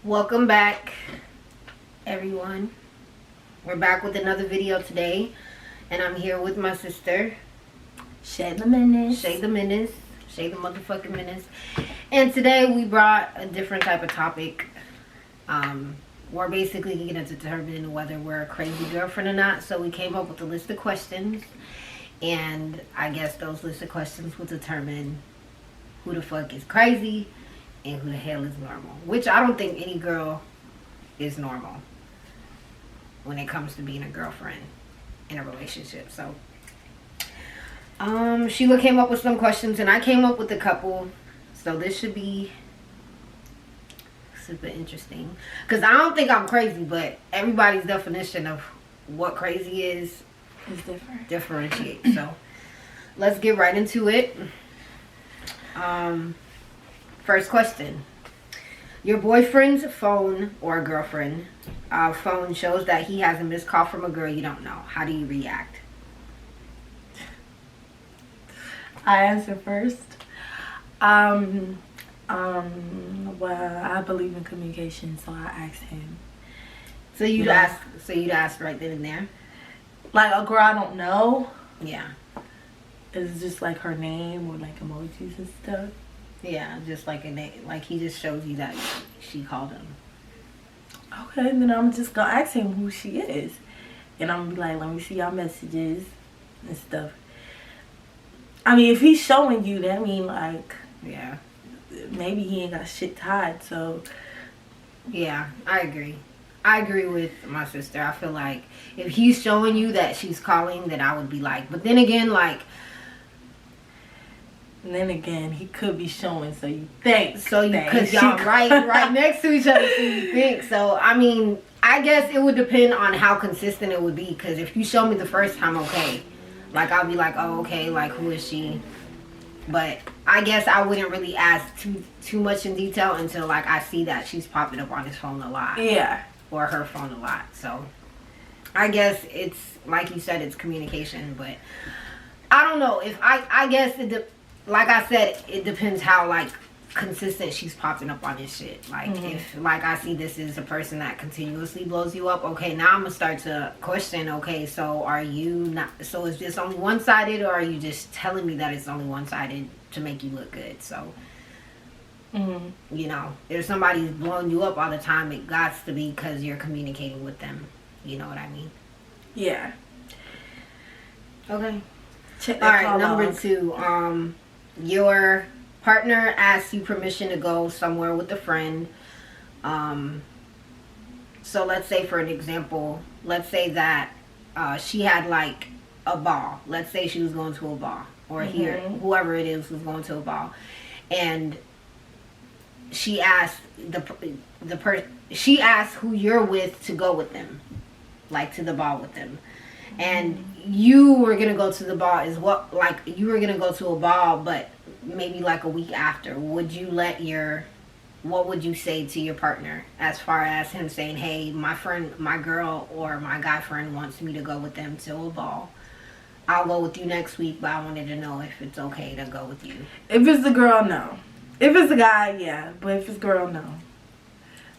Welcome back, everyone. We're back with another video today, and I'm here with my sister, Shay the Menace. Shay the motherfucking Menace. And today we brought a different type of topic. We're basically going to determine whether we're a crazy girlfriend or not. So we came up with a list of questions, and I guess those list of questions will determine who the fuck is crazy and who the hell is normal. Which I don't think any girl is normal when it comes to being a girlfriend in a relationship. So Sheila came up with some questions and I came up with a couple. So this should be super interesting, because I don't think I'm crazy, but everybody's definition of what crazy is different. Differentiate. So let's get right into it. First question. Your boyfriend's phone or girlfriend phone shows that he has a missed call from a girl you don't know. How do you react? I answer first. Well, I believe in communication, so I asked him. So you'd ask right then and there? Like a girl I don't know? Yeah. It's just like her name or like emojis and stuff. Yeah, just like a name. Like he just shows you that she called him. Okay, then I'm just gonna ask him who she is. And I'm gonna be like, let me see your messages and stuff. I mean, if he's showing you that, I mean, like, yeah, maybe he ain't got shit tied, so. Yeah, I agree. I agree with my sister. I feel like if he's showing you that she's calling, then I would be like, but then again, like. And then again, he could be showing, so you think. So you, because y'all right next to each other, so you think. So, I mean, I guess it would depend on how consistent it would be. Because if you show me the first time, okay. Like, I'll be like, oh, okay, like, who is she? But I guess I wouldn't really ask too much in detail until, like, I see that she's popping up on his phone a lot. Yeah. Or her phone a lot. So, I guess it's, like you said, it's communication. But I don't know. If I guess like I said, it depends how, like, consistent she's popping up on this shit. Like, if, like, I see this is a person that continuously blows you up, okay, now I'm gonna start to question, okay, so are you not, so is this only one-sided, or are you just telling me that it's only one-sided to make you look good? So, you know, if somebody's blowing you up all the time, it gots to be because you're communicating with them. You know what I mean? Yeah. Okay. Check all that right, number 2, your partner asks you permission to go somewhere with a friend. So let's say, for an example, let's say that she had like a ball. Let's say she was going to a ball, or here, whoever it is was going to a ball, and she asked she asked who you're with to go with them, like to the ball with them. And you were gonna go to the ball you were gonna go to a ball, but maybe like a week after. What would you say to your partner as far as him saying, hey, my girl or my guy friend wants me to go with them to a ball. I'll go with you next week, but I wanted to know if it's okay to go with you. If it's the girl, no. If it's the guy, yeah. But if it's girl, no.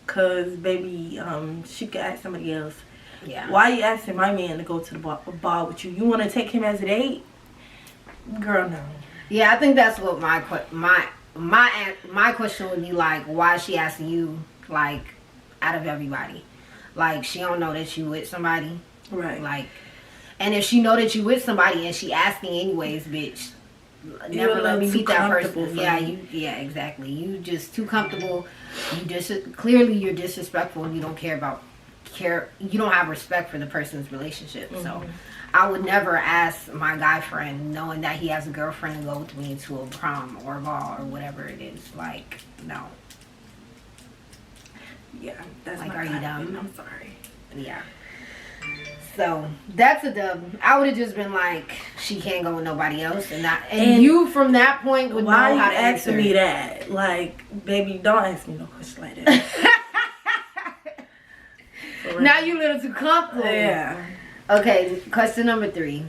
Cause baby, she could ask somebody else. Yeah. Why are you asking my man to go to the bar with you? You want to take him as a date? Girl, no. Yeah, I think that's what my question would be like. Why is she asking you, like, out of everybody? Like, she don't know that you with somebody. Right. Like, and if she know that you with somebody and she asking anyways, bitch, never let me meet that person. Yeah, exactly. You just too comfortable. Clearly you're disrespectful and you don't you don't have respect for the person's relationship. So I would never ask my guy friend, knowing that he has a girlfriend, to go with me to a prom or a ball or whatever it is. Like, no. Yeah, that's like, my are you dumb? I'm sorry. Yeah. So that's a dub. I would have just been like, she can't go with nobody else, and you from that point would know how to answer. Why you asking me that? Like, baby, don't ask me no question like that. For Now you a little too comfortable. Yeah. Okay, question number 3.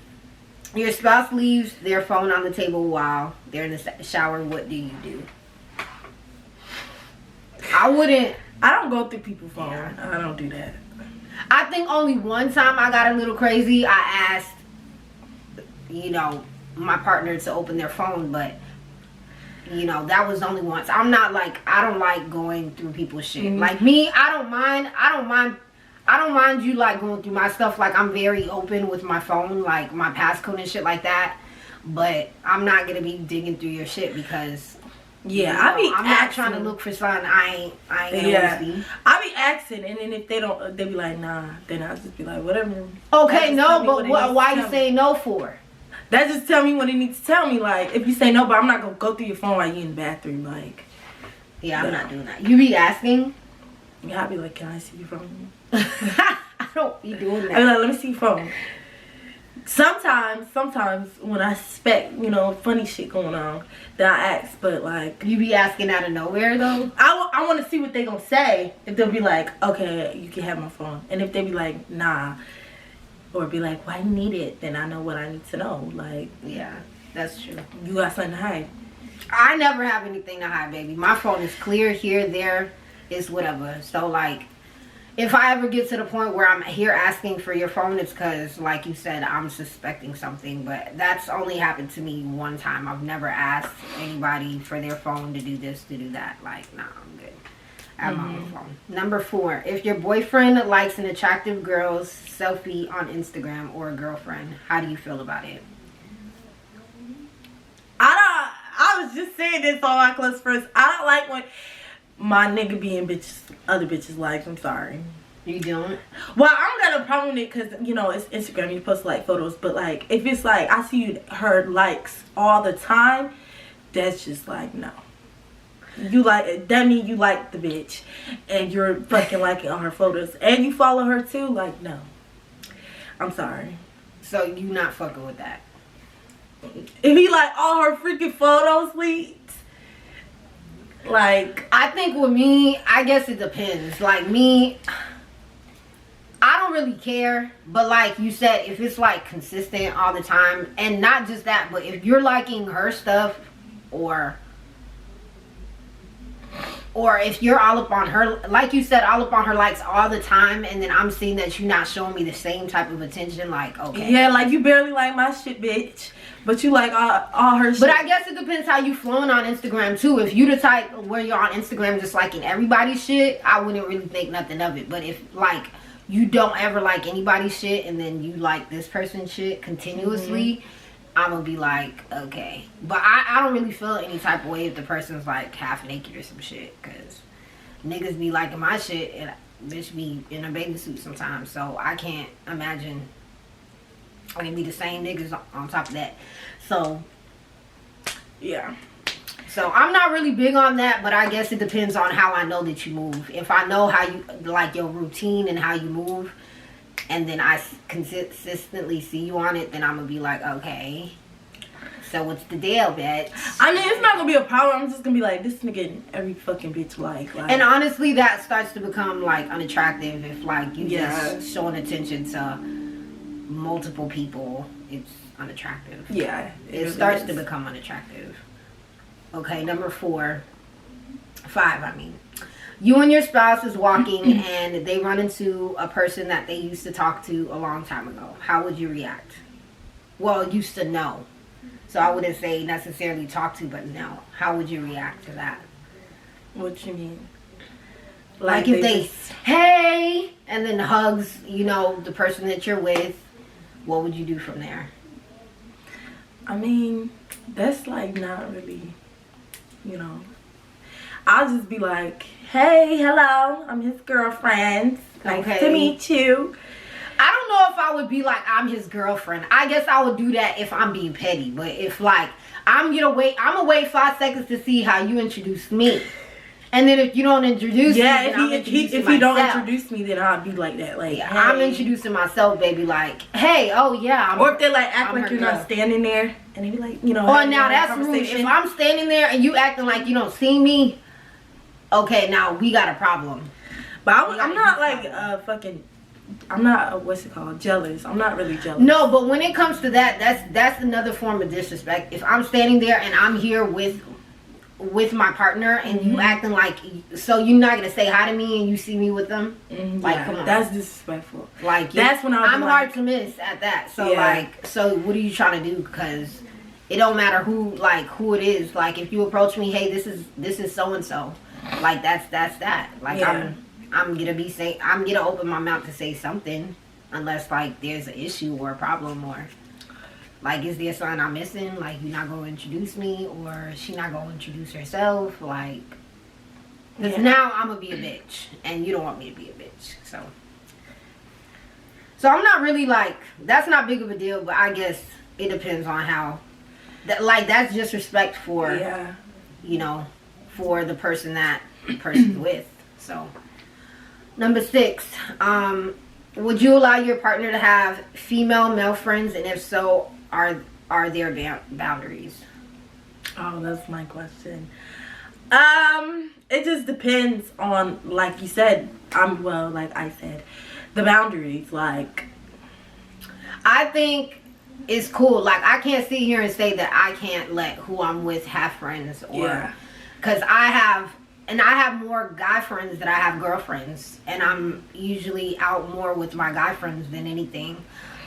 Your spouse leaves their phone on the table while they're in the shower. What do you do? I wouldn't. I don't go through people's phone. Yeah. I don't do that. I think only one time I got a little crazy. I asked, my partner to open their phone, but that was only once. I don't like going through people's shit. Mm-hmm. Like me, I don't mind you like going through my stuff. Like I'm very open with my phone, like my passcode and shit like that. But I'm not gonna be digging through your shit because I'm not trying to look for something I ain't gonna see. I be asking, and then if they don't, they be like, nah. Then I'll just be like, whatever. Okay, no, but why you saying no for? That just tell me what he needs to tell me. Like, if you say no, but I'm not gonna go through your phone while you in the bathroom. Like, yeah, I'm not doing that. You be asking? Yeah, I'll be like, can I see your phone? I don't be doing that. I be like, let me see your phone. Sometimes when I suspect, funny shit going on, then I ask. But like, you be asking out of nowhere though. I want to see what they gonna say. If they'll be like, okay, you can have my phone, and if they be like, nah. Or be like, why you need it? Then I know what I need to know. Like, yeah, that's true. You got something to hide. I never have anything to hide, baby. My phone is clear here, there, is whatever. So, like, if I ever get to the point where I'm here asking for your phone, it's because, like you said, I'm suspecting something. But that's only happened to me one time. I've never asked anybody for their phone to do this, to do that. Like, nah, I'm good. I have my own phone. Number 4, if your boyfriend likes an attractive girl's selfie on Instagram or a girlfriend, how do you feel about it? I was just saying this on my close friends. I don't like when my nigga being other bitches likes. I'm sorry. You don't? Well, I don't got a problem with it because, it's Instagram. You post like photos. But like, if it's like, I see her likes all the time, that's just like, no. You like, that means you like the bitch and you're fucking liking all her photos and you follow her too. Like, no, I'm sorry. So you not fucking with that? If he like all her freaking photos leaked, like, I think with me, I guess it depends. Like me, I don't really care, but like you said, if it's like consistent all the time, and not just that, but if you're liking her stuff or if you're all up on her, like you said, all up on her likes all the time, and then I'm seeing that you're not showing me the same type of attention, like, okay. Yeah, like you barely like my shit, bitch, but you like all her shit. But I guess it depends how you flowing on Instagram, too. If you the type where you're on Instagram just liking everybody's shit, I wouldn't really think nothing of it. But if, like, you don't ever like anybody's shit, and then you like this person's shit continuously, I'm gonna be like, okay. But I don't really feel any type of way if the person's like half naked or some shit, because niggas be liking my shit and bitch be in a bathing suit sometimes, so I can't imagine I can be the same niggas on top of that. So yeah, so I'm not really big on that, but I guess it depends on how I know that you move. If I know how you like your routine and how you move, and then I consistently see you on it, then I'm gonna be like, okay, so what's the deal, bitch? I mean, it's not gonna be a problem. I'm just gonna be like, this nigga every fucking bitch like. And honestly, that starts to become like unattractive if like you just showing attention to multiple people. It's unattractive. Yeah, it starts to become unattractive. Okay, number 5, I mean. You and your spouse is walking and they run into a person that they used to talk to a long time ago. How would you react? Well, used to know. So I wouldn't say necessarily talk to, but know. How would you react to that? What you mean? Like if they, hey, and then hugs, the person that you're with, what would you do from there? I mean, that's like not really, I'll just be like, hey, hello, I'm his girlfriend. Nice to meet you. I don't know if I would be like, I'm his girlfriend. I guess I would do that if I'm being petty. But if like, I'm gonna wait 5 seconds to see how you introduce me. And then if you don't introduce me, if you don't introduce me, then I'll be like that. Like, yeah, hey. I'm introducing myself, baby. Like, hey, oh yeah. Or if they like act like you're not standing there, and they be like, Oh, now that's rude. If I'm standing there and you acting like you don't see me, okay, now we got a problem. But I'm not like fucking what's it called, jealous. I'm not really jealous. No, but when it comes to that, that's another form of disrespect. If I'm standing there and I'm here with my partner and you acting like, so you're not gonna say hi to me and you see me with them, like, yeah, come on, that's disrespectful. Like, that's when I'm hard to miss at that. So like, so what are you trying to do? Because it don't matter who it is. Like, if you approach me, hey, this is so and so, like, that's that. Like, I'm gonna open my mouth to say something, unless like there's an issue or a problem, or like, is there something I'm missing? Like, you're not gonna introduce me, or she not gonna introduce herself? Like, because now I'm gonna be a bitch, and you don't want me to be a bitch. So I'm not really like, that's not big of a deal, but I guess it depends on how. Like, that's just respect for, you know, for the person that person's with. So, number 6, would you allow your partner to have male friends, and if so, are there boundaries? Oh, that's my question. It just depends on, like you said, like I said, the boundaries. Like, I think it's cool. Like, I can't sit here and say that I can't let who I'm with have friends, or because I have more guy friends than I have girlfriends, and I'm usually out more with my guy friends than anything.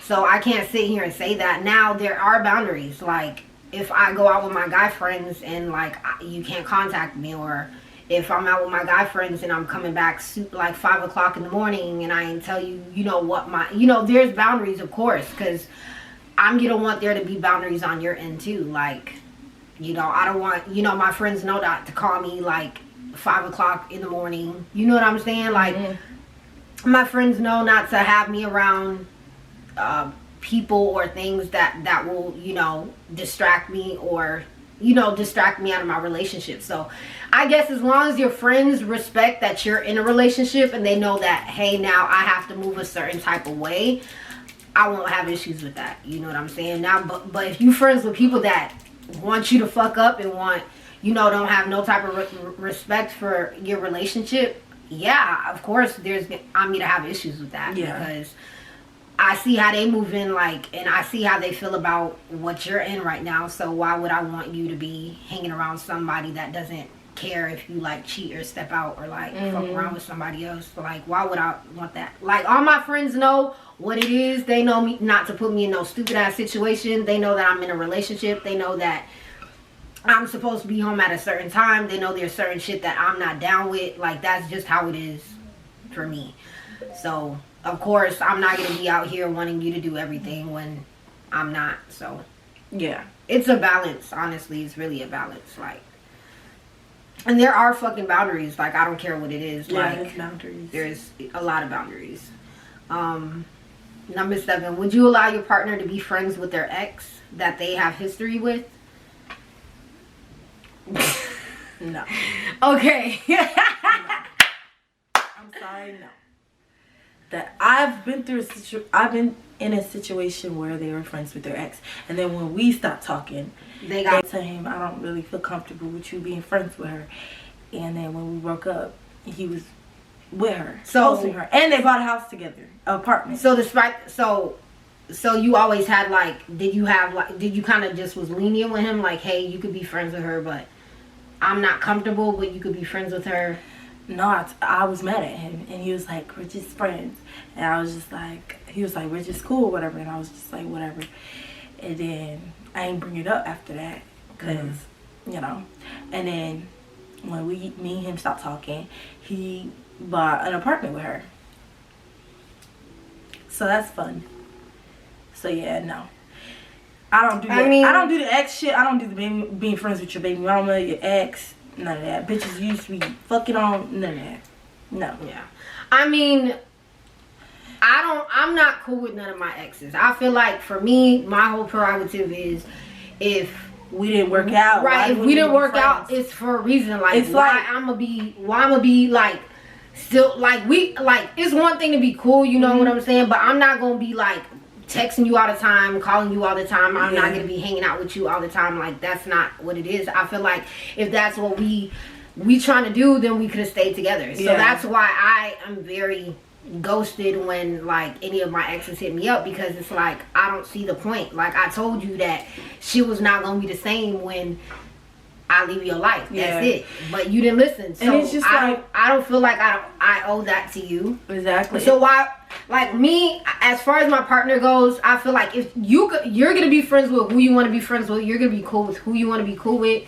So I can't sit here and say that. Now, there are boundaries. Like, if I go out with my guy friends and like you can't contact me, or if I'm out with my guy friends and I'm coming back like 5 o'clock in the morning and I ain't tell you, you know what, there's boundaries, of course, because I'm gonna want there to be boundaries on your end too. Like, I don't want, my friends know not to call me like 5 o'clock in the morning. You know what I'm saying? Like, my friends know not to have me around people or things that will, distract me, or, distract me out of my relationship. So I guess as long as your friends respect that you're in a relationship and they know that, hey, now I have to move a certain type of way, I won't have issues with that. You know what I'm saying? Now, but if you friends with people that want you to fuck up and want, don't have no type of respect for your relationship, yeah, of course I'm gonna have issues with that, because I see how they move in, like, and I see how they feel about what you're in right now. So why would I want you to be hanging around somebody that doesn't care if you like cheat or step out or like fuck around with somebody else? Like, why would I want that? Like, all my friends know what it is. They know me not to put me in no stupid ass situation. They know that I'm in a relationship. They know that I'm supposed to be home at a certain time. They know there's certain shit that I'm not down with. Like, that's just how it is for me. So of course I'm not gonna be out here wanting you to do everything when I'm not. So it's a balance. Honestly, it's really a balance. Like, and there are fucking boundaries. Like, I don't care what it is. Like, boundaries. There's a lot of boundaries. Number 7, would you allow your partner to be friends with their ex that they have history with? No. Okay. No. I'm sorry, no. That I've been in a situation where they were friends with their ex, and then when we stopped talking, they told him, I don't really feel comfortable with you being friends with her. And then when we broke up, he was with her, hosting her, and they bought a house together, an apartment. So so you always had, like, did you kind of just was lenient with him, like, hey, you could be friends with her, but I'm not comfortable, but you could be friends with her? No, I was mad at him, and he was like, we're just friends. And I was just like, he was like, we're just cool or whatever. And I was just like, whatever. And then I ain't bring it up after that, because, And then when me and him stopped talking, he bought an apartment with her. So that's fun. So yeah, no. I don't do that. I don't do the ex shit. I don't do the being friends with your baby mama, your ex. None of that. Bitches used to be fucking on. None of that. No. Yeah. I mean, I'm not cool with none of my exes. I feel like, for me, my whole prerogative is, if we didn't work out, right? If we didn't work out, it's for a reason. Like, it's why I'm gonna be like, still, like, it's one thing to be cool, you know what I'm saying? But I'm not gonna be like texting you all the time, calling you all the time. I'm not gonna be hanging out with you all the time. Like, that's not what it is. I feel like if that's what we trying to do, then we could have stayed together. So that's why I am very ghosted when like any of my exes hit me up, because it's like I don't see the point. Like I told you that she was not gonna be the same when I leave your life. That's it. But you didn't listen. So and it's just I don't feel like I owe that to you. Exactly. So why, like me, as far as my partner goes, I feel like if you're gonna be friends with who you want to be friends with, you're gonna be cool with who you want to be cool with.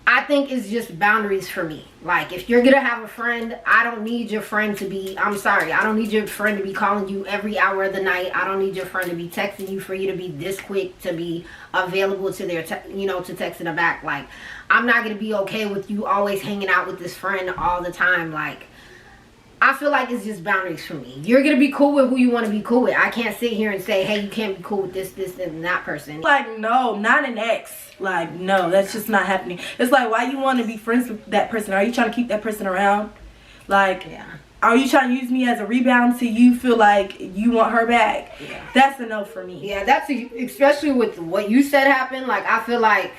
I think it's just boundaries for me. Like, if you're gonna have a friend, I don't need your friend to be, I'm sorry, I don't need your friend to be calling you every hour of the night. I don't need your friend to be texting you for you to be this quick to be available to their, to text in the back. Like, I'm not gonna be okay with you always hanging out with this friend all the time. Like, I feel like it's just boundaries for me. You're gonna be cool with who you want to be cool with. I can't sit here and say, hey, you can't be cool with this, and that person. Like, no, not an ex. Like, no, that's just not happening. It's like, why you want to be friends with that person? Are you trying to keep that person around? Like, are you trying to use me as a rebound till you feel like you want her back? Yeah. That's a no for me. Yeah, that's especially with what you said happened. Like, I feel like,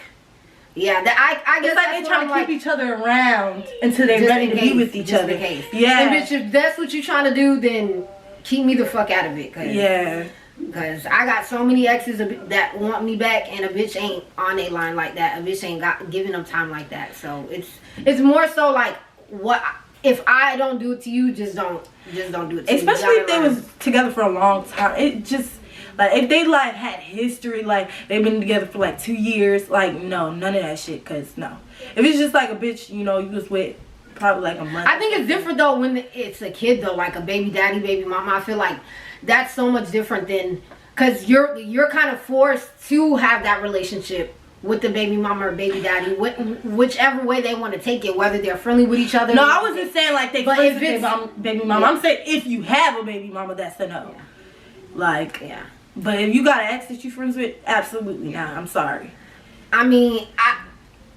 yeah, I guess it's like they're trying to keep each other around until they're ready to be with each other. Yeah. And bitch, if that's what you're trying to do, then keep me the fuck out of it. Yeah. Because I got so many exes that want me back, and a bitch ain't on a line like that. A bitch ain't giving them time like that. So it's more so like, what if I don't do it to you, just don't do it to me. Especially if they was together for a long time. It just, like, if they like had history, like they've been together for like 2 years, like, no, none of that shit. Cause no, if it's just like a bitch, you was with probably like a month. I think it's different though when it's a kid though, like a baby daddy, baby mama. I feel like that's so much different than, cause you're kind of forced to have that relationship with the baby mama or baby daddy, whichever way they want to take it, whether they're friendly with each other. No, I wasn't saying like they friends with baby mama. I'm saying if you have a baby mama, that's a no. Yeah. Like, yeah. But if you got an ex that you friends with, absolutely not. I'm sorry. I mean, I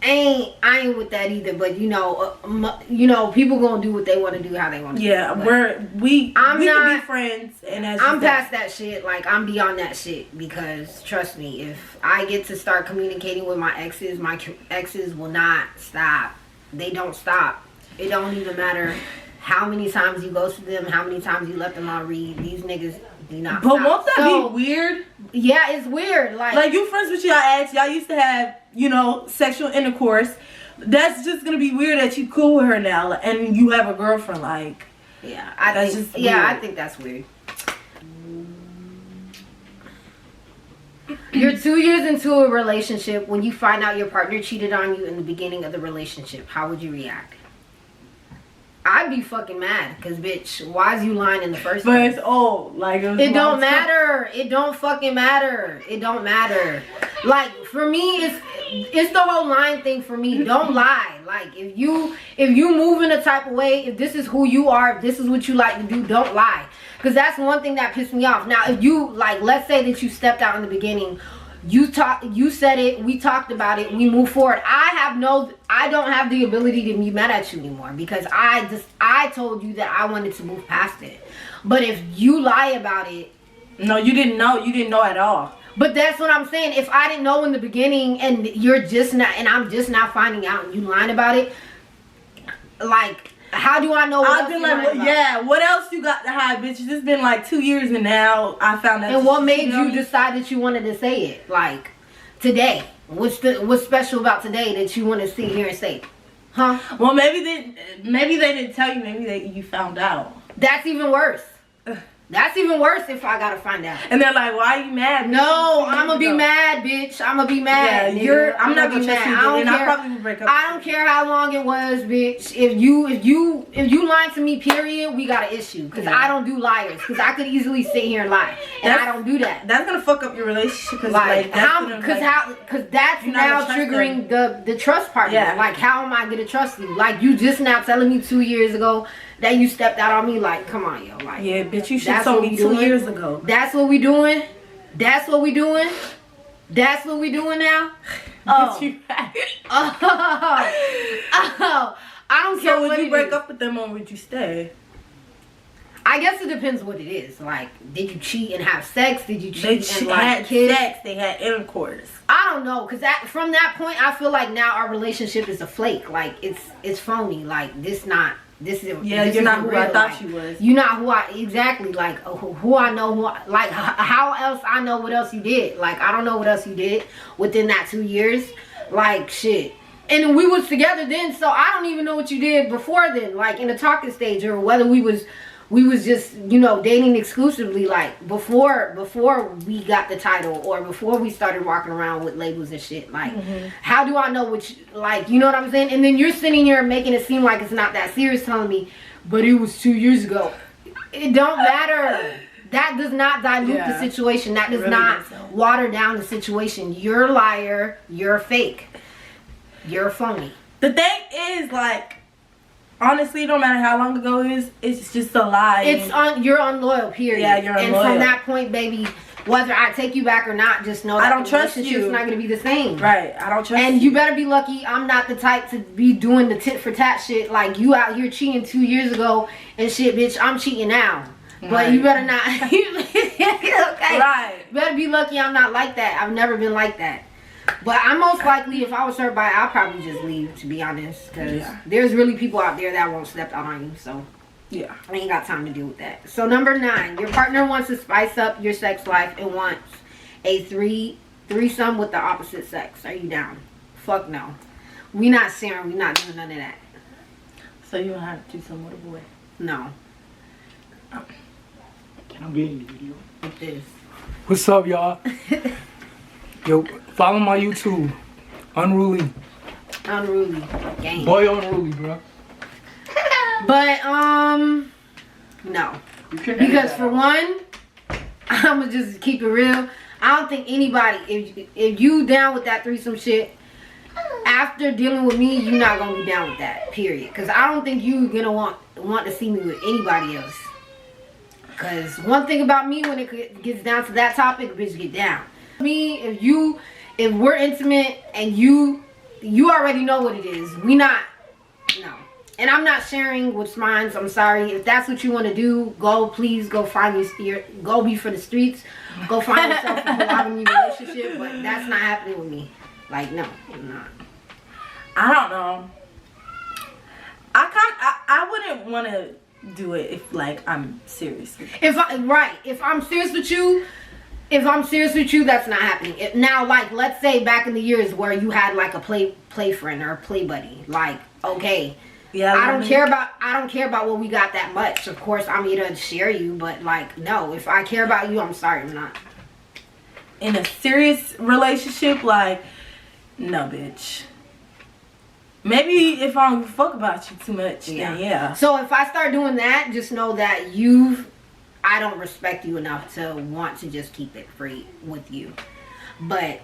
ain't with that either. But people gonna do what they want to do, how they want to. Yeah, do. We can be friends, and I'm past that shit. Like, I'm beyond that shit, because trust me, if I get to start communicating with my exes will not stop. They don't stop. It don't even matter how many times you ghosted them, how many times you let them on read. These niggas do not But stop. won't that be weird? Yeah, it's weird. Like you friends with your ex, y'all used to have, sexual intercourse. That's just gonna be weird that you cool with her now and you have a girlfriend. Like, yeah, I think that's weird. You're 2 years into a relationship. When you find out your partner cheated on you in the beginning of the relationship, how would you react? I'd be fucking mad, because bitch, why is you lying in the first place? But it's old. Like, it don't matter. It don't fucking matter. It don't matter. Like, for me, it's the whole lying thing for me. Don't lie. Like, if you move in a type of way, if this is who you are, if this is what you like to do, don't lie. Because that's one thing that pissed me off. Now, if you, like, let's say that you stepped out in the beginning, you said it, we talked about it, we move forward. I don't have the ability to be mad at you anymore, because I told you that I wanted to move past it. But if you lie about it, no, you didn't know at all. But that's what I'm saying. If I didn't know in the beginning, and I'm just now finding out, and you lying about it, like, how do I know what I've been like, yeah, what else you got to hide, bitch? It's been like 2 years, and now I found out. And what made you decide that you wanted to say it? Like, today. What's special about today that you want to sit here and say? Huh? Well, maybe they didn't tell you. Maybe you found out. That's even worse. That's even worse if I gotta find out. And they're like, why are you mad? No, I'm gonna be mad, bitch. I'm gonna be mad. Yeah, I'm not gonna trust you. I probably will break up. I don't care how long it was, bitch. If you lying to me, period, we got an issue. Cause I don't do liars. Cause I could easily sit here and lie, and I don't do that. That's gonna fuck up your relationship. Cause cause that's now triggering the trust part. Yeah. Like, how am I gonna trust you? Like, you just now telling me 2 years ago that you stepped out on me. Like, come on, yo. Like, yeah, bitch, you should have told me 2 years ago. That's what we doing. That's what we doing. That's what we doing now. Oh. I don't care. So would you break up with them, or would you stay? I guess it depends what it is. Like, did you cheat and have sex? Did you cheat and had kids? Sex? They had intercourse. I don't know, cause from that point, I feel like now our relationship is a flake. Like, it's phony. Like, this not This is Yeah, this you're not isn't who I real. thought Like, you was. You're not who I exactly like. Who I know. Like how else I know what else you did. Like I don't know what else you did within that 2 years. Like shit. And we was together then, so I don't even know what you did before then. Like in the talking stage, or whether we was just, you know, dating exclusively, like before we got the title, or before we started walking around with labels and shit. Like how do I know which, like, you know what I'm saying? And then you're sitting here making it seem like it's not that serious, telling me, but it was 2 years ago. It don't matter. That does not dilute the situation. That does really not doesn't. water down the situation. You're a liar. You're fake. You're phony. The thing is, like, honestly, no matter how long ago it is, it's just a lie. You're unloyal, period. Yeah, you're unloyal. And from that point, baby, whether I take you back or not, just know that I don't the trust relationship's you. not gonna be the same. Right, I don't trust And you better be lucky I'm not the type to be doing the tit for tat shit. Like you out here cheating 2 years ago and shit, bitch. I'm cheating now. But Right. you better not. Okay. Right. You better be lucky I'm not like that. I've never been like that. But I'm most likely, if I was hurt by it, I'll probably just leave, to be honest. Because there's really people out there that won't step out on you. So Yeah. I ain't got time to deal with that. So number 9, your partner wants to spice up your sex life and wants a threesome with the opposite sex. Are you down? Fuck no. We not sharing. We not doing none of that. So you don't have to do something with a boy. No. Can I be in the video? With this. What's up, y'all? Yo, follow my YouTube. Unruly. Unruly. Game. Boy Unruly, bro. But, no. You can edit Because that for out. one, I'ma just keep it real. I don't think anybody, if you down with that threesome shit, after dealing with me, you're not gonna be down with that. Period. Because I don't think you're gonna want to see me with anybody else. Because one thing about me, when it gets down to that topic, bitch, get down. Me, if we're intimate and you already know what it is. We not, no. And I'm not sharing what's mine. So I'm sorry. If that's what you want to do, please go find go be for the streets. Go find yourself a monogamy relationship. But that's not happening with me. Like, no, I'm not. I don't know. I wouldn't want to do it if, like, I'm serious with you. If I'm serious with you, that's not happening. Now, like, let's say back in the years where you had like a play friend or a play buddy. Like, okay. Yeah, I don't care about what we got that much. Of course, I'm here to share you, but like, no. If I care about you, I'm sorry, I'm not. In a serious relationship, like, no, bitch. Maybe if I don't fuck about you too much, then yeah. So if I start doing that, just know that I don't respect you enough to want to just keep it free with you. But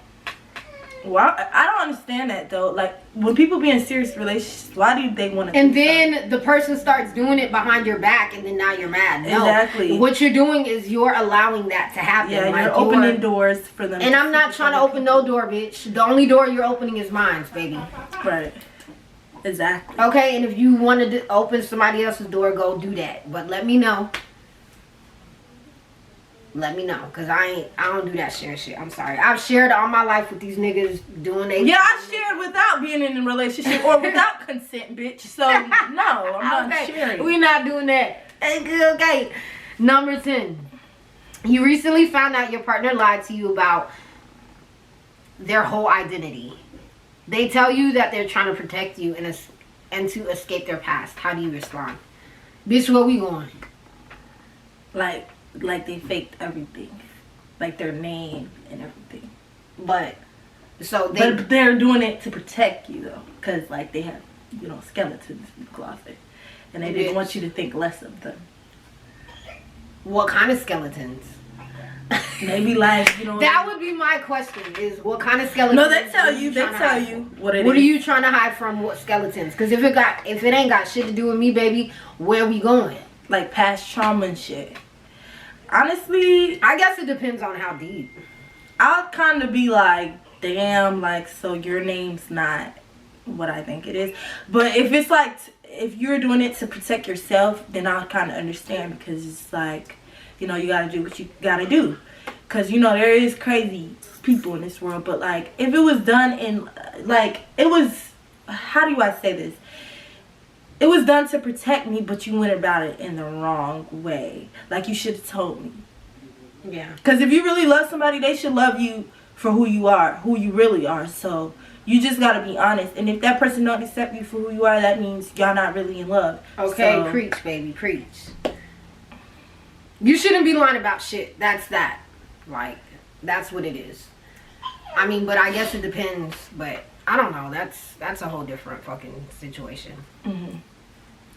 Well, I don't understand that though. Like, when people be in serious relationships, why do they want to? and then the person starts doing it behind your back, and then now you're mad. No. Exactly. What you're doing is you're allowing that to happen. Yeah, like you're opening doors for them. And I'm not trying to open no door, bitch. The only door you're opening is mine, baby. Right. Exactly. Okay, and if you wanted to open somebody else's door, go do that. But let me know. Let me know, cause I don't do that sharing shit. I'm sorry. I've shared all my life with these niggas doing they. Yeah, I shared without being in a relationship or without consent, bitch. So no, I'm not sharing. We're not doing that. Okay. Number 10. You recently found out your partner lied to you about their whole identity. They tell you that they're trying to protect you and to escape their past. How do you respond? Bitch, where we going? Like they faked everything, like their name and everything. But they're doing it to protect you though, cause like they have, skeletons in the closet, and they didn't want you to think less of them. What kind of skeletons? Maybe like That would be my question: is what kind of skeletons? No, they tell you. They tell you what it is. What are you trying to hide from? What skeletons? Because if it ain't got shit to do with me, baby, where we going? Like past trauma and shit. Honestly, I guess it depends on how deep. I'll kind of be like, damn, like, so your name's not what I think it is. But if it's like, if you're doing it to protect yourself, then I'll kind of understand, because it's like, you gotta do what you gotta do. Because, there is crazy people in this world. But, like, if it was done in, like, it was, how do I say this? it was done to protect me, but you went about it in the wrong way. Like, you should have told me. Yeah. Because if you really love somebody, they should love you for who you are, who you really are. So you just got to be honest. And if that person don't accept you for who you are, that means y'all not really in love. Okay, So, preach, baby, preach. You shouldn't be lying about shit. That's that. Like, that's what it is. I mean, but I guess it depends. But I don't know. That's a whole different fucking situation. Mm-hmm.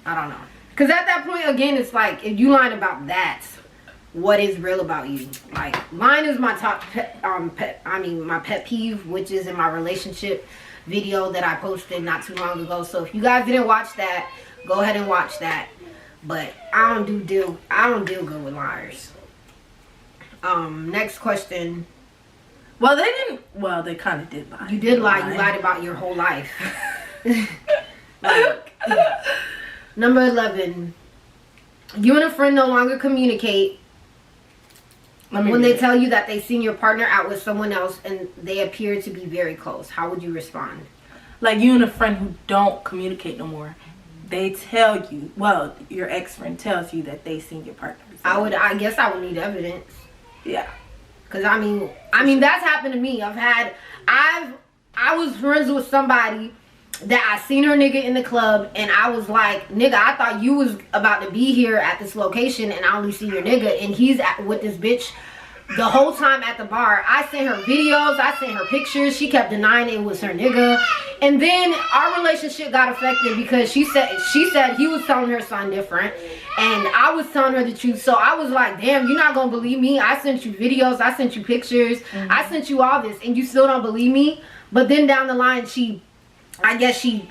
I don't know. Because at that point, again, it's like, if you lying about that, what is real about you? Like, mine is my top my pet peeve, which is in my relationship video that I posted not too long ago. So if you guys didn't watch that, go ahead and watch that. But I don't deal good with liars. Next question. Well, they didn't. Well, they kind of did lie. You did lie. You lied about your whole life. Like, number 11. You and a friend no longer communicate when they tell you that they seen your partner out with someone else and they appear to be very close. How would you respond? Like, you and a friend who don't communicate no more. They tell you, well, your ex-friend tells you that they seen your partner. I guess I would need evidence. Yeah. Cause I mean that's happened to me. I was friends with somebody that I seen her nigga in the club, and I was like, nigga, I thought you was about to be here at this location, and I only see your nigga, and he's with this bitch the whole time at the bar. I sent her videos, I sent her pictures. She kept denying it was her nigga, and then our relationship got affected because she said he was telling her something different, and I was telling her the truth. So I was like, damn, you're not gonna believe me. I sent you videos, I sent you pictures, I sent you all this, and you still don't believe me. But then down the line, I guess she,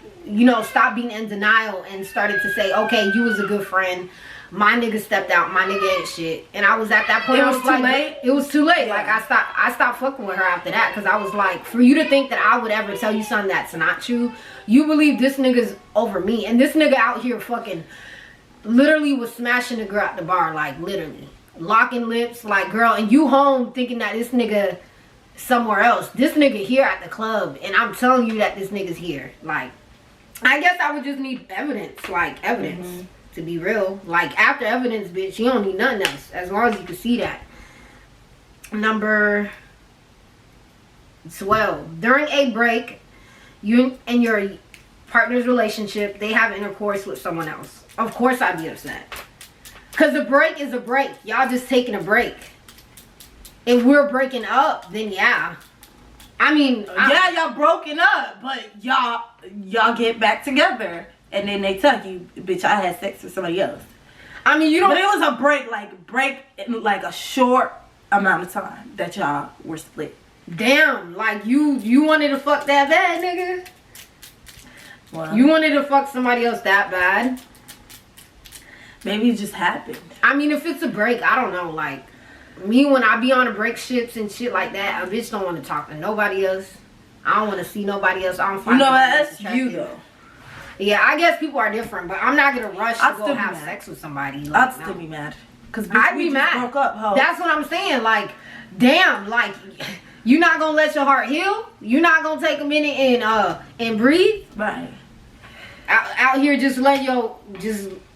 stopped being in denial and started to say, okay, you was a good friend. My nigga stepped out. My nigga ain't shit. And I was at that point. It was too late? It was too late. Yeah. Like, I stopped fucking with her after that. Because I was like, for you to think that I would ever tell you something that's not true, you believe this nigga's over me. And this nigga out here fucking literally was smashing the girl at the bar. Like, literally. Locking lips. Like, girl, and you home thinking that this nigga somewhere else. This nigga here at the club. And I'm telling you that this nigga's here. Like, I guess I would just need evidence. Like, evidence. Mm-hmm. To be real. Like, after evidence, bitch, you don't need nothing else. As long as you can see that. Number 12. During a break, you and your partner's relationship, they have intercourse with someone else. Of course I'd be upset. Because a break is a break. Y'all just taking a break. If we're breaking up, then yeah. I mean... yeah, y'all broken up, but y'all get back together. And then they tell you, bitch, I had sex with somebody else. I mean, you don't... But it was a break in like a short amount of time that y'all were split. Damn, like you wanted to fuck that bad, nigga? Well, you wanted to fuck somebody else that bad? Maybe it just happened. I mean, if it's a break, I don't know. Like, me, when I be on a break ships and shit like that, a bitch don't want to talk to nobody else. I don't want to see nobody else. I don't find that's you, though. Yeah, I guess people are different, but I'm not gonna rush to go have sex with somebody. Like, I'd still be mad. Cause I'd be mad. Broke up, ho. That's what I'm saying. Like, damn, like, you not gonna let your heart heal? You not gonna take a minute and breathe? Right. Out here just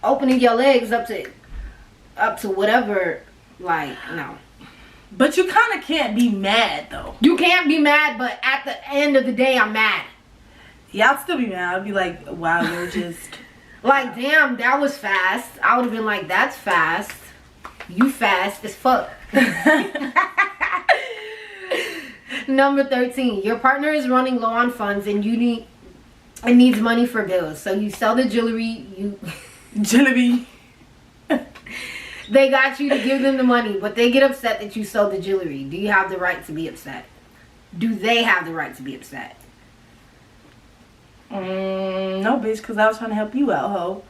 opening your legs up to whatever. Like, no. But you kind of can't be mad though. You can't be mad, but at the end of the day, I'm mad. Yeah, I'd still be mad. I'd be like, wow, you're just... like, damn, that was fast. I would have been like, that's fast. You fast as fuck. Number 13. Your partner is running low on funds and needs money for bills. So you sell the jewelry. Jewelry. They got you to give them the money, but they get upset that you sold the jewelry. Do you have the right to be upset? Do they have the right to be upset? No, bitch, because I was trying to help you out, ho.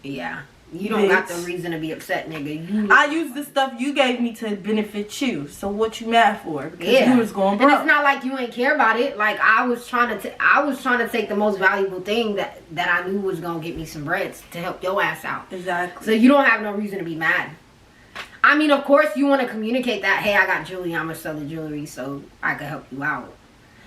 Yeah. You don't got the reason to be upset, nigga. I used the stuff you gave me to benefit you. So what you mad for? Because you was going broke. And it's not like you ain't care about it. Like, I was trying to take the most valuable thing that I knew was going to get me some breads to help your ass out. Exactly. So you don't have no reason to be mad. I mean, of course, you want to communicate that, hey, I got jewelry, I'm going to sell the jewelry so I can help you out.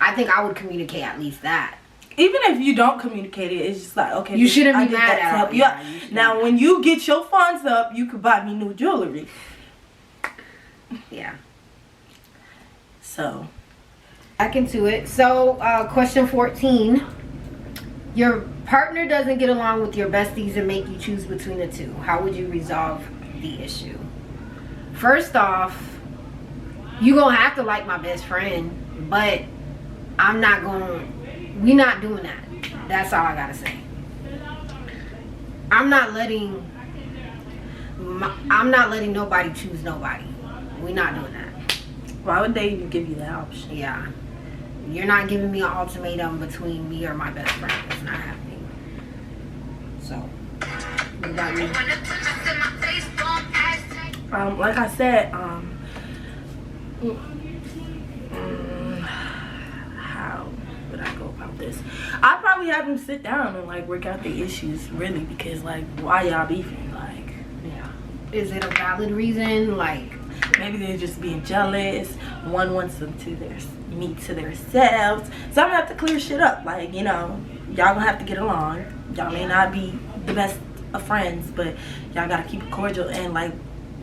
I think I would communicate at least that. Even if you don't communicate it, it's just like, okay, You shouldn't I be did mad that to at help her. you out. Yeah, you shouldn't Now, be when you get your funds up, you could buy me new jewelry. Yeah. So, Back into it. So, question 14. Your partner doesn't get along with your besties and make you choose between the two. How would you resolve the issue? First off, you gonna have to like my best friend, but I'm not we not doing that. That's all I gotta say. I'm not letting nobody choose nobody. We're not doing that. why would they even give you that option? Yeah. You're not giving me an ultimatum between me or my best friend. It's not happening. So, what about you? Like I said, how would I go about this? I'd probably have them sit down and like work out the issues, really, because like, why y'all beefing? Like, Yeah. Is it a valid reason? Like, maybe they're just being jealous. One wants them to meet to themselves. So I'm gonna have to clear shit up. Like, you know, y'all gonna have to get along. Y'all may not be the best of friends, but y'all gotta keep it cordial and like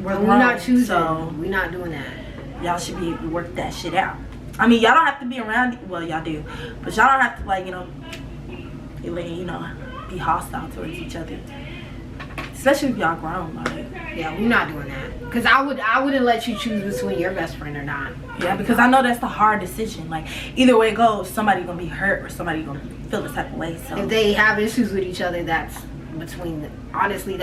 we're not choosing. So We're not doing that. y'all should be able to work that shit out. I mean, y'all don't have to be around. Well, y'all do, but y'all don't have to like be hostile towards each other. Especially if y'all grown, like. Yeah, we're not doing that. Cause I wouldn't let you choose between your best friend or not. Yeah, because I know that's the hard decision. Like, either way it goes, somebody gonna be hurt or somebody gonna feel the type of way. So If they have issues with each other, that's honestly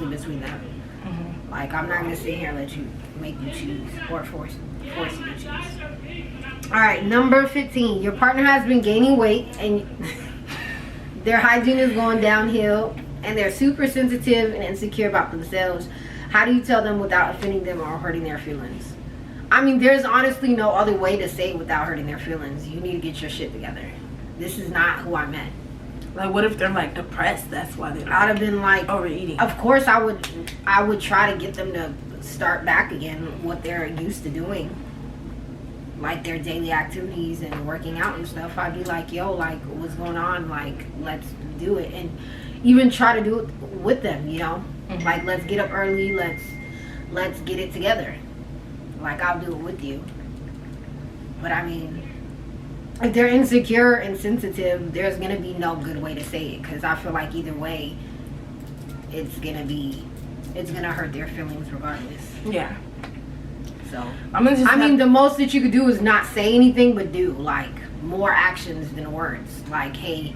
between them. Mhm. Like, I'm not gonna sit here and let you make you choose or force you to choose. All right, number 15. Your partner has been gaining weight and their hygiene is going downhill, and they're super sensitive and insecure about themselves. How do you tell them without offending them or hurting their feelings? I mean, there's honestly no other way to say it without hurting their feelings. You need to get your shit together. This is not who I met. like, what if they're like depressed? That's why they're I'd have been like, overeating. of course I would try to get them to start back again what they're used to doing, like their daily activities and working out and stuff. I'd be like, yo, like, what's going on? Like, let's do it. And even try to do it with them, you know. Mhm. Like, let's get up early, let's get it together. Like, I'll do it with you. But I mean, if they're insecure and sensitive, there's gonna be no good way to say it, because I feel like either way it's gonna hurt their feelings regardless. Yeah. So I'm gonna just I mean, the most that you could do is not say anything, but do like more actions than words. Like, hey,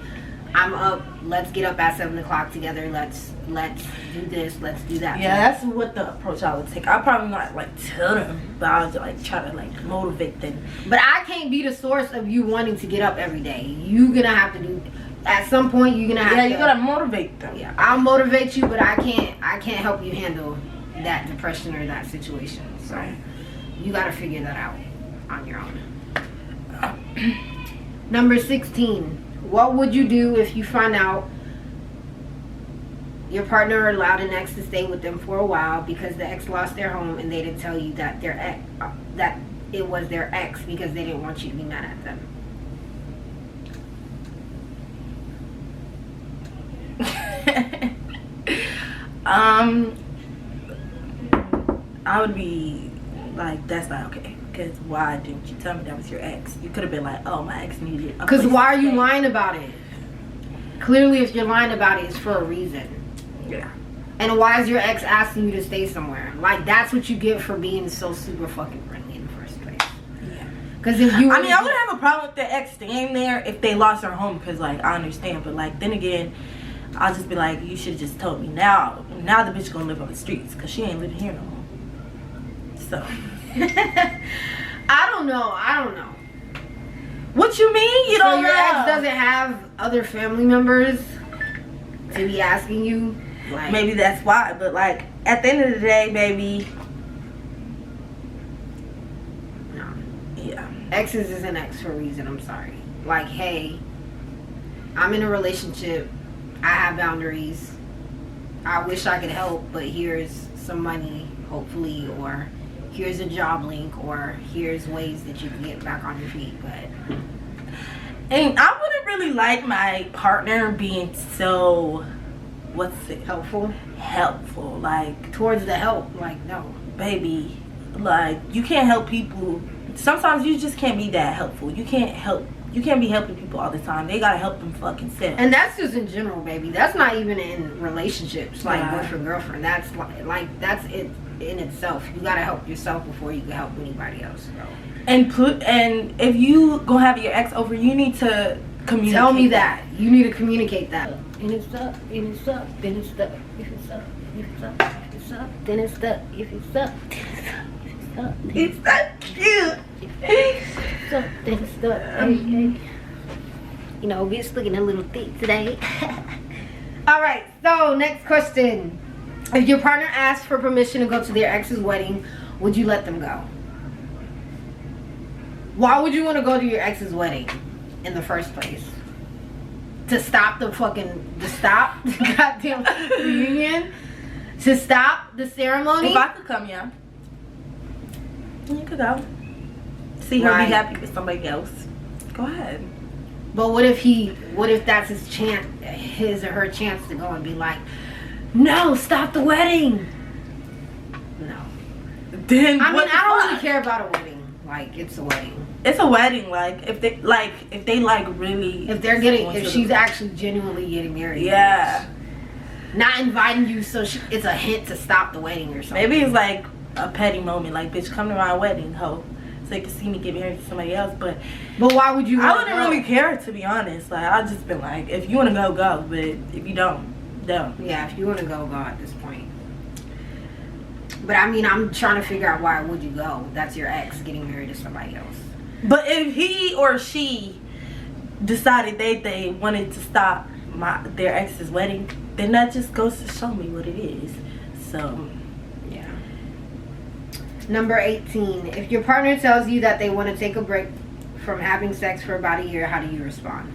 I'm up, let's get up at 7 o'clock together, let's do this, let's do that. yeah, that's what the approach I would take. I'll probably not like tell them, but I'll just like try to like motivate them. But I can't be the source of you wanting to get up every day. You're gonna have to do, at some point you're gonna have to. You gotta motivate them. Yeah, I'll motivate you, but I can't help you handle that depression or that situation. So Right. you gotta figure that out on your own. Number 16. What would you do if you find out your partner allowed an ex to stay with them for a while because the ex lost their home and they didn't tell you that that it was their ex because they didn't want you to be mad at them? I would be like, that's not okay. Because why didn't you tell me that was your ex? You could have been like, oh, my ex needed a Because place why are to you stay. lying about it? Clearly, if you're lying about it, it's for a reason. Yeah. And why is your ex asking you to stay somewhere? Like, that's what you get for being so super fucking friendly in the first place. Yeah. Because if you, I mean, I wouldn't have a problem with the ex staying there if they lost their home, because like I understand, but like then again, I'll just be like, you should have just told me now. Now the bitch gonna live on the streets because she ain't living here no more. So I don't know. what you mean? You So don't your know? ex doesn't have other family members to be asking you? Like, Maybe that's why, but like at the end of the day, baby. no. Yeah. Exes is an ex for a reason. I'm sorry. Like, hey, I'm in a relationship. I have boundaries. I wish I could help, but here's some money, hopefully, or here's a job link, or here's ways that you can get back on your feet. But And I wouldn't really like my partner being so, what's it? Helpful Helpful. Like, towards the help. Like, no. baby, like, you can't help people. Sometimes you just can't be that helpful. You can't be helping people all the time. They gotta help them fucking self. And that's just in general, baby. That's not even in relationships, like Yeah. boyfriend, girlfriend. That's like that's it in itself. You gotta help yourself before you can help anybody else. So. And if you gonna have your ex over, you need to communicate. Tell me that. You need to communicate that. And it's up, and it's up, then it's up. If it's up, if it's up, if it's up, then it's up. If it's up, if it's up, It's so cute. it's up, then it's up. Hey, hey. You know, we're looking a little thick today. All right. So next question: if your partner asked for permission to go to their ex's wedding, would you let them go? Why would you want to go to your ex's wedding in the first place? To stop the goddamn reunion? To stop the ceremony? If I could come, yeah. You could go. See her Right. be happy with somebody else. Go ahead. But what if that's his or her chance to go and be like, no, stop the wedding? No. Then I mean, what the I don't fuck? really care about a wedding. Like, it's a wedding. It's a wedding. Like if they really, If they're getting, if she's actually genuinely getting married. yeah. Not inviting you, so it's a hint to stop the wedding or something. Maybe it's like a petty moment, like, bitch, come to my wedding, ho, so you can see me get married to somebody else. But why would you? I wouldn't really care, to be honest. Like, I'd just been like, if you want to go, go. But if you don't. Yeah, if you want to go at this point. But I mean, I'm trying to figure out why would you go? That's your ex getting married to somebody else. But if he or she decided they wanted to stop their ex's wedding, then that just goes to show me what it is. So, yeah. Number 18. If your partner tells you that they want to take a break from having sex for about a year, how do you respond?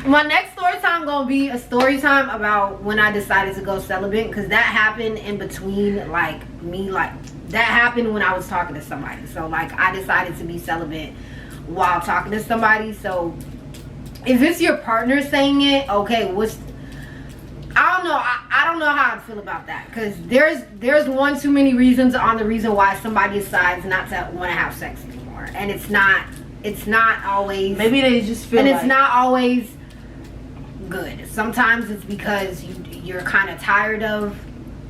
My next story time gonna be a story time about when I decided to go celibate, because that happened in between, like, me, like, that happened when I was talking to somebody. So, like, I decided to be celibate while talking to somebody. So if it's your partner saying it, okay, I don't know. I don't know how I feel about that, because there's one too many reasons on the reason why somebody decides not to want to have sex anymore, and it's not always, maybe they just feel, and like, it's not always good. Sometimes it's because you're kind of tired of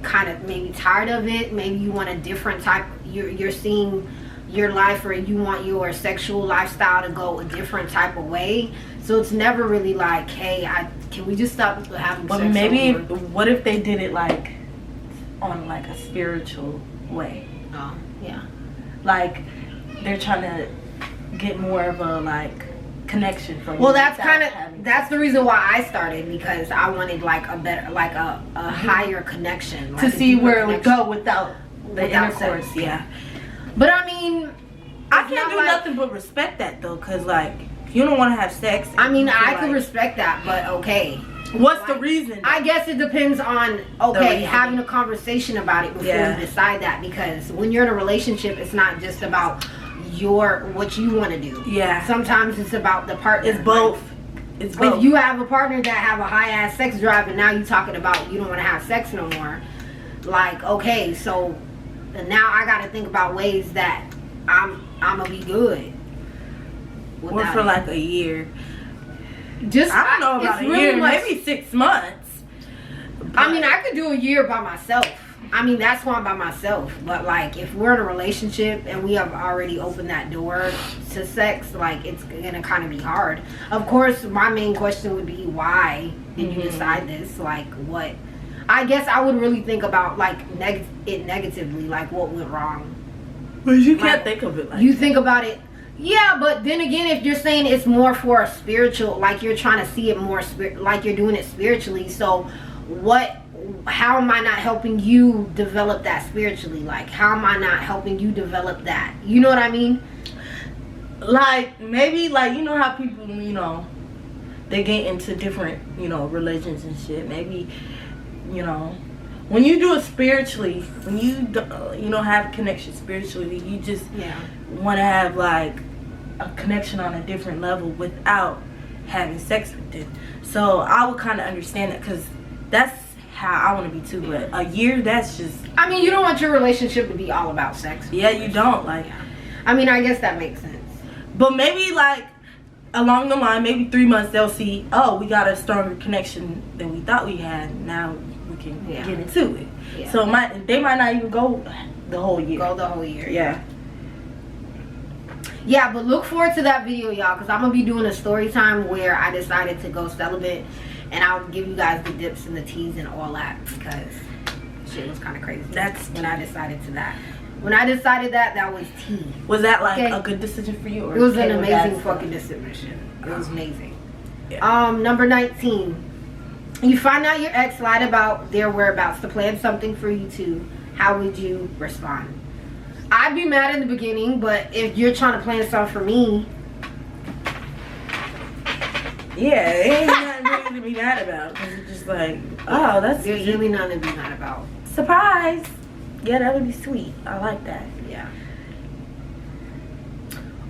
it. Maybe you want a different type. You're seeing your life, or you want your sexual lifestyle to go a different type of way. So it's never really like, hey, can we just stop having but sex? maybe what if they did it like on like a spiritual way? Oh, yeah. Like they're trying to get more of a like connection from. Well, that's the reason why I started, because I wanted like a better, like a higher connection, like to see deeper where it would connection go without the intercourse. sex. Yeah. But I mean, I it's can't not do like- nothing but respect that though, cause like if you don't want to have sex. I mean, you feel I could like- respect that, but okay. What's the reason? I guess it depends on, reason. having a conversation about it before Yeah. you decide that, because when you're in a relationship, it's not just about what you want to do. Yeah. Sometimes it's about the partner. It's both. It's both. If you have a partner that have a high ass sex drive, and now you talking about you don't want to have sex no more, like, okay, so now I got to think about ways that I'm gonna be good. or without for it. like a year. Just I don't know about it's a really year, much- maybe 6 months. I mean, I could do a year by myself. I mean, that's why I'm by myself. But like, if we're in a relationship and we have already opened that door to sex, like, it's gonna kind of be hard. Of course, my main question would be, why did you decide this? Like, what? I guess I would really think about like it negatively, like what went wrong. But you can't Like, think of it like You think about it. Yeah, but then again, if you're saying it's more for a spiritual, like you're trying to see it more like you're doing it spiritually, so how am I not helping you develop that spiritually? Like, how am I not helping you develop that? You know what I mean? like maybe like, you know how people, you know, they get into different, you know, religions and shit. Maybe, you know, when you do it spiritually, when you don't have a connection spiritually, you just want to have like a connection on a different level without having sex with them. So I would kind of understand that, because that's how I want to be too. But a year, that's just, I mean, you don't want your relationship to be all about sex. Yeah, you don't. Like, I mean, I guess that makes sense. But maybe like along the line, maybe 3 months, they'll see, oh, we got a stronger connection than we thought we had. Now we can get into it. Yeah. So they might not even go the whole year. Yeah. Yeah, but look forward to that video, y'all, because I'm going to be doing a story time where I decided to go celibate, and I'll give you guys the dips and the teas and all that, because shit was kind of crazy. That's when I decided to that. When I decided that was tea. Was that like a good decision for you? Or it was an amazing fucking decision. It was amazing. Yeah. Number 19. You find out your ex lied about their whereabouts to plan something for you too. How would you respond? I'd be mad in the beginning, but if you're trying to plan something for me, yeah, it ain't nothing really to be mad about. Cause it's just like, oh, that's there's really nothing to be mad about. Surprise. Yeah, that would be sweet. I like that. Yeah.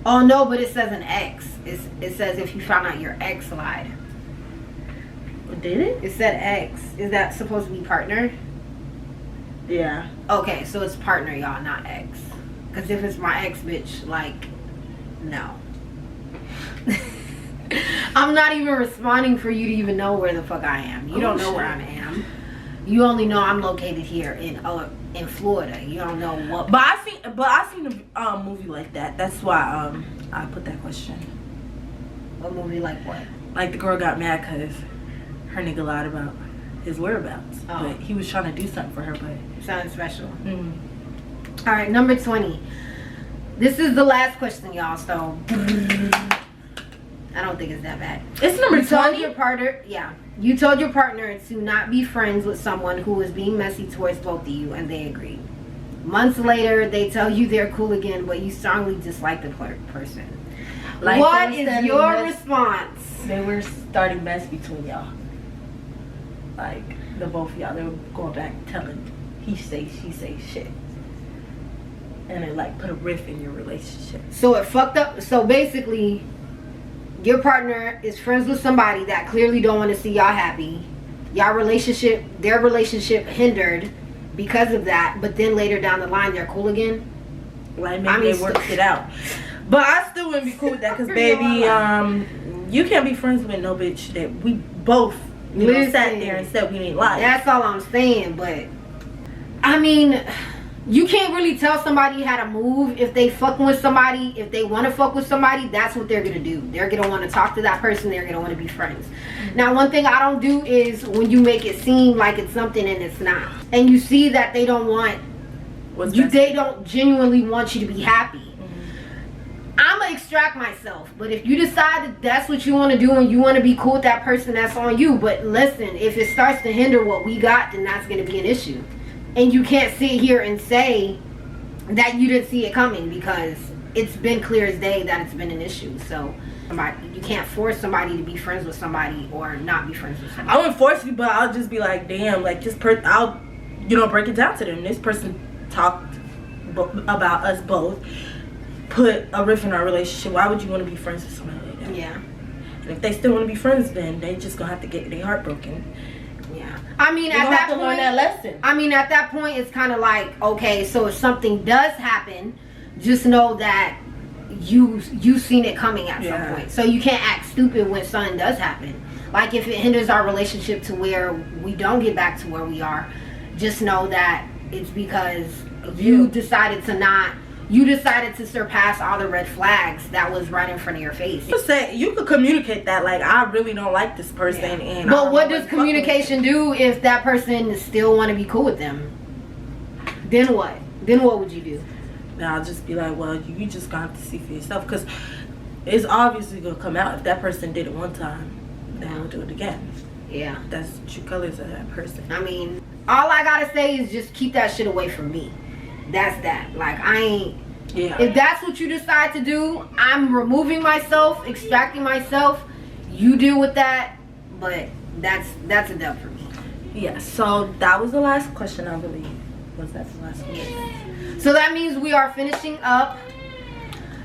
Oh no, but it says an ex. It says if you found out your ex lied. Did it? It said ex. Is that supposed to be partner? Yeah. Okay, so it's partner, y'all, not ex. Because if it's my ex, bitch, like, no. I'm not even responding for you to even know where the fuck I am. You don't know where I am. You only know I'm located here in Florida. You don't know what. But I seen a movie like that. That's why I put that question. What movie like what? Like the girl got mad because her nigga lied about his whereabouts. Oh. But he was trying to do something for her, but something special. All right, number 20. This is the last question, y'all. So I don't think it's that bad. It's number 20. You told your partner to not be friends with someone who was being messy towards both of you, and they agreed. Months later, they tell you they're cool again, but you strongly dislike the person. Like, what is your response? They were starting mess between y'all. Like, the both of y'all, they were going back telling he say, she say shit. And it like put a rift in your relationship. So it fucked up. So basically, your partner is friends with somebody that clearly don't want to see y'all happy. Their relationship hindered because of that. But then later down the line, they're cool again. Like maybe they worked it out. But I still wouldn't be cool with that, because baby, you can't be friends with no bitch that we both sat there and said we didn't like. That's all I'm saying. But I mean, you can't really tell somebody how to move. If they fucking with somebody, if they want to fuck with somebody, that's what they're gonna do. They're gonna want to talk to that person. They're gonna want to be friends. Now, one thing I don't do is when you make it seem like it's something and it's not, and you see that they don't want they don't genuinely want you to be happy. I'm gonna extract myself. But if you decide that that's what you want to do and you want to be cool with that person, that's on you. But listen, if it starts to hinder what we got, then that's gonna be an issue. And you can't sit here and say that you didn't see it coming, because it's been clear as day that it's been an issue. So you can't force somebody to be friends with somebody or not be friends with somebody. I wouldn't force you, but I'll just be like, damn, like I'll break it down to them. This person talked about us both, put a rift in our relationship. Why would you want to be friends with somebody like that? Yeah. And if they still want to be friends, then they just gonna have to get their heart broken. Yeah. I mean, at that point, learn that lesson. I mean, at that point, it's kind of like, okay, so if something does happen, just know that you've seen it coming at some point. So you can't act stupid when something does happen. Like if it hinders our relationship to where we don't get back to where we are, just know that it's because you decided to surpass all the red flags that was right in front of your face. You could communicate that, like, I really don't like this person. And but what does communication do if that person still want to be cool with them? Then what? Then what would you do? Now I'll just be like, well, you just gonna have to see for yourself, because it's obviously gonna come out. If that person did it one time, then we'll do it again. Yeah. That's the true colors of that person. I mean, all I gotta say is just keep that shit away from me. That's that. Like, I ain't. Yeah. If that's what you decide to do, I'm removing myself, extracting myself. You deal with that, but that's a dub for me. Yeah, so that was the last question, I believe. Was that the last one? So that means we are finishing up.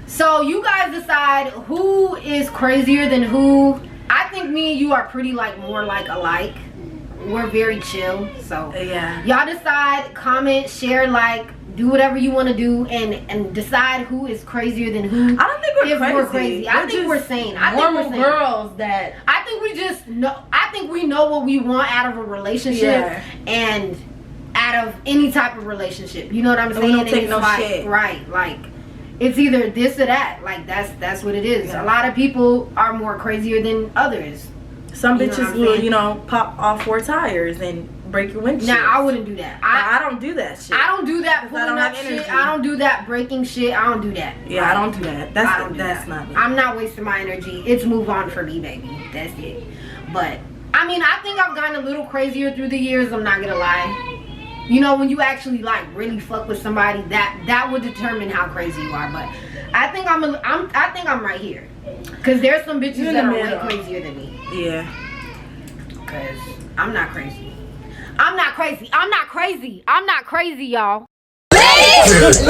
So you guys decide who is crazier than who. I think me and you are pretty like more like alike. We're very chill. So Yeah. y'all decide, comment, share, like, do whatever you want to do, and decide who is crazier than who. I don't think we're If crazy. we're crazy. I think we're sane. I think we're normal sane. girls that. I think we just know. I think we know what we want out of a relationship, Yeah. and out of any type of relationship. You know what I'm And saying? we don't And take it's no like, shit. right? Like, it's either this or that. Like that's what it is. Yeah. A lot of people are more crazier than others. Some You know what bitches I'm will, saying? pop all 4 tires and break your windshield. Now I wouldn't do that. I don't do that shit. I don't do that Because I pulling don't up have shit. energy. I don't do that breaking shit. I don't do that. Yeah, I don't do that. I don't do That's that. not me. I'm not wasting my energy. It's move on for me, baby. That's it. But I mean, I think I've gotten a little crazier through the years. I'm not gonna lie. You know, when you actually like really fuck with somebody, that would determine how crazy you are. But I think I think I'm right here. Cause there's some bitches You're in that the are way middle. crazier than me. Yeah. Cause I'm not crazy. I'm not crazy. I'm not crazy. I'm not crazy, y'all. Ladies!